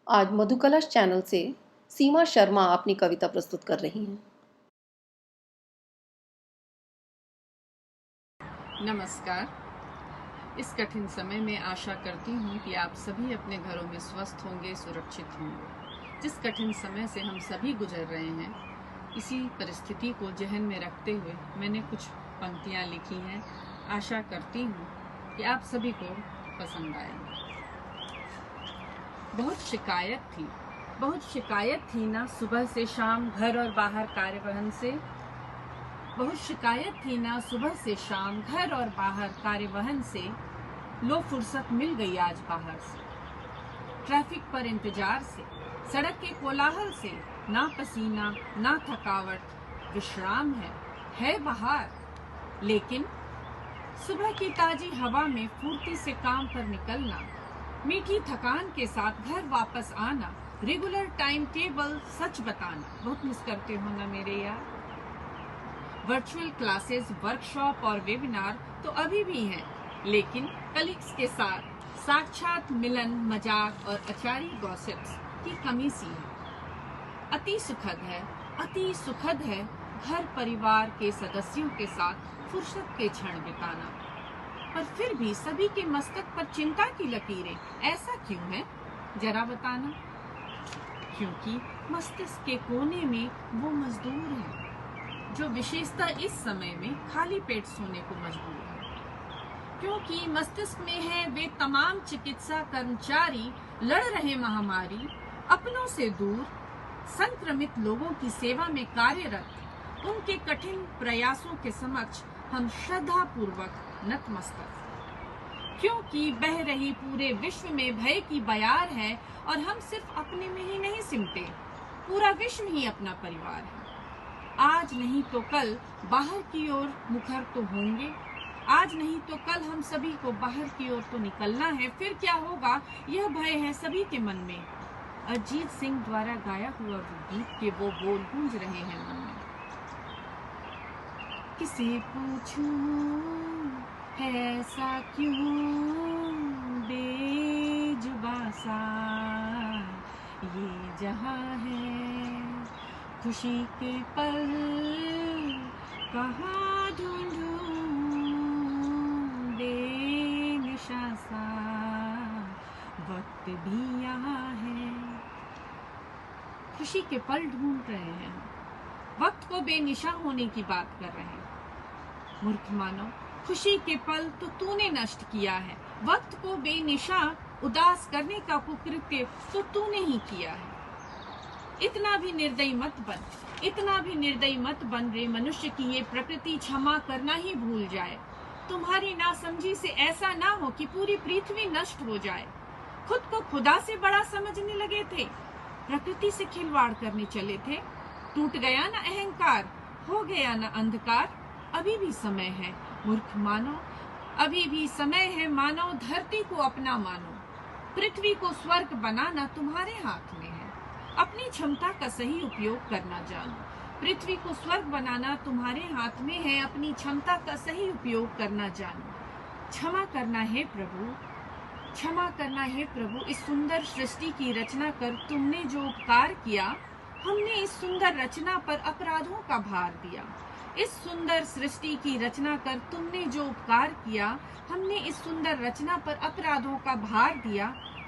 आज मधुकलश चैनल से सीमा शर्मा अपनी कविता प्रस्तुत कर रही हैं। नमस्कार। इस कठिन समय में आशा करती हूँ कि आप सभी अपने घरों में स्वस्थ होंगे, सुरक्षित होंगे। जिस कठिन समय से हम सभी गुजर रहे हैं, इसी परिस्थिति को जहन में रखते हुए मैंने कुछ पंक्तियाँ लिखी हैं। आशा करती हूँ कि आप सभी को पसंद आएंगी। बहुत शिकायत थी ना सुबह से शाम घर और बाहर कार्यवहन से। बहुत शिकायत थी ना सुबह से शाम घर और बाहर कार्यवहन से। लो फुर्सत मिल गई आज बाहर से। ट्रैफिक पर इंतजार से, सड़क के कोलाहल से, ना पसीना ना थकावट, विश्राम है बहार। लेकिन सुबह की ताजी हवा में फुर्ती से काम पर निकलना, मीठी थकान के साथ घर वापस आना, रेगुलर टाइम टेबल सच बताना। बहुत मिस करते हो ना मेरे यार। वर्चुअल क्लासेस, वर्कशॉप और वेबिनार तो अभी भी हैं, लेकिन कलीग्स के साथ साक्षात मिलन, मजाक और अचारी गॉसिप्स की कमी सी है। अति सुखद है घर परिवार के सदस्यों के साथ फुर्सत के क्षण बिताना। पर फिर भी सभी के मस्तक पर चिंता की लकीरें, ऐसा क्यों है जरा बताना। क्योंकि मस्तिष्क के कोने में वो मजदूर है जो विशेषता इस समय में खाली पेट सोने को मजबूर है। क्योंकि मस्तिष्क में है वे तमाम चिकित्सा कर्मचारी लड़ रहे महामारी, अपनों से दूर संक्रमित लोगों की सेवा में कार्यरत। उनके कठिन प्रयासों के समक्ष हम श्रद्धा पूर्वक नतमस्तक। क्योंकि बह रही पूरे विश्व में भय की बयार है और हम सिर्फ अपने में ही नहीं सिमटे, पूरा विश्व ही अपना परिवार है। आज नहीं तो कल बाहर की ओर मुखर तो होंगे, आज नहीं तो कल हम सभी को बाहर की ओर तो निकलना है। फिर क्या होगा यह भय है सभी के मन में। अरिजीत सिंह द्वारा गाया हुआ गीत के वो बोल गूंज रहे हैं मन में। किसे पूछूं है ऐसा क्यों बेजुबां सा ये जहां है। खुशी के पल कहाँ ढूंढूं बेनिशा सा वक्त भी यहाँ है। खुशी के पल ढूंढ रहे हैं, वक्त को बेनिशा होने की बात कर रहे हैं। मूर्ख मानो, खुशी के पल तो तूने नष्ट किया है, वक्त को बेनिशा उदास करने का कुकृत्य तो तूने ही किया है। इतना भी निर्दयी मत बन रे मनुष्य की ये प्रकृति क्षमा करना ही भूल जाए। तुम्हारी नासमझी से ऐसा ना हो कि पूरी पृथ्वी नष्ट हो जाए। खुद को खुदा से बड़ा समझने लगे थे, प्रकृति से खिलवाड़ करने चले थे। टूट गया ना अहंकार, हो गया ना अंधकार। अभी भी समय है मूर्ख मानो, अभी भी समय है मानो। धरती को अपना मानो, पृथ्वी को स्वर्ग बनाना तुम्हारे हाथ में है। अपनी क्षमता का सही उपयोग करना जानो, पृथ्वी को स्वर्ग बनाना तुम्हारे हाथ में है। अपनी क्षमता का सही उपयोग करना जानो। क्षमा करना है प्रभु, इस सुंदर सृष्टि की रचना कर तुमने जो उपकार किया। हमने इस सुंदर रचना पर अपराधों का भार दिया। इस सुंदर सृष्टि की रचना कर तुमने जो उपकार किया, हमने इस सुंदर रचना पर अपराधों का भार दिया।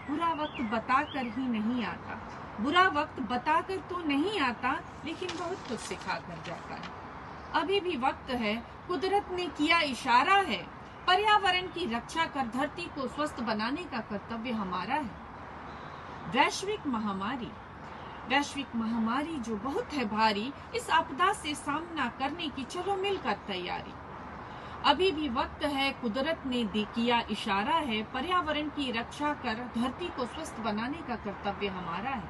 बुरा वक्त बताकर ही नहीं आता, बुरा वक्त बताकर तो नहीं आता, लेकिन बहुत कुछ सिखा कर जाता है। अभी भी वक्त है, कुदरत ने किया इशारा है। पर्यावरण की रक्षा कर धरती को स्वस्थ बनाने का कर्तव्य हमारा है। वैश्विक महामारी जो बहुत है भारी, इस आपदा से सामना करने की चलो मिलकर तैयारी। अभी भी वक्त है, कुदरत ने किया इशारा है। पर्यावरण की रक्षा कर धरती को स्वस्थ बनाने का कर्तव्य हमारा है।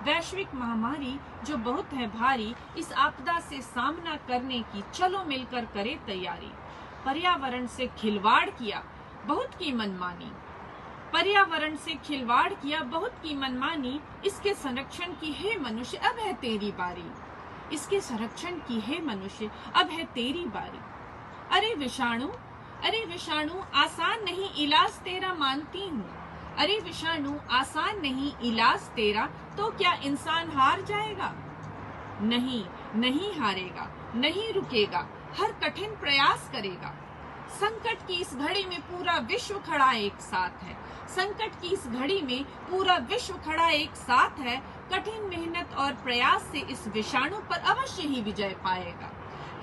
वैश्विक महामारी जो बहुत है भारी, इस आपदा से सामना करने की चलो मिलकर करे तैयारी। पर्यावरण से खिलवाड़ किया बहुत की मनमानी, इसके संरक्षण की है मनुष्य अब है तेरी बारी। इसके संरक्षण की है मनुष्य अब है तेरी बारी। अरे विषाणु आसान नहीं इलाज तेरा मानती हूँ। अरे विषाणु आसान नहीं इलाज तेरा, तो क्या इंसान हार जाएगा? नहीं, नहीं हारेगा, नहीं रुकेगा, हर कठिन प्रयास करेगा। संकट की इस घड़ी में पूरा विश्व खड़ा एक साथ है। संकट की इस घड़ी में पूरा विश्व खड़ा एक साथ है। कठिन मेहनत और प्रयास से इस विषाणु पर अवश्य ही विजय पाएगा।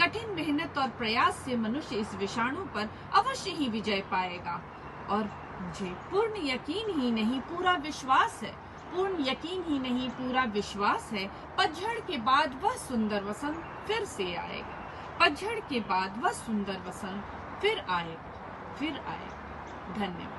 कठिन मेहनत और प्रयास से मनुष्य इस विषाणु पर अवश्य ही विजय पाएगा। और मुझे पूर्ण यकीन ही नहीं पूरा विश्वास है, पूर्ण यकीन ही नहीं पूरा विश्वास है, पतझड़ के बाद वह सुंदर वसंत फिर से आएगा। पतझड़ के बाद वह सुंदर वसंत फिर आएगा, फिर आएगा। धन्यवाद।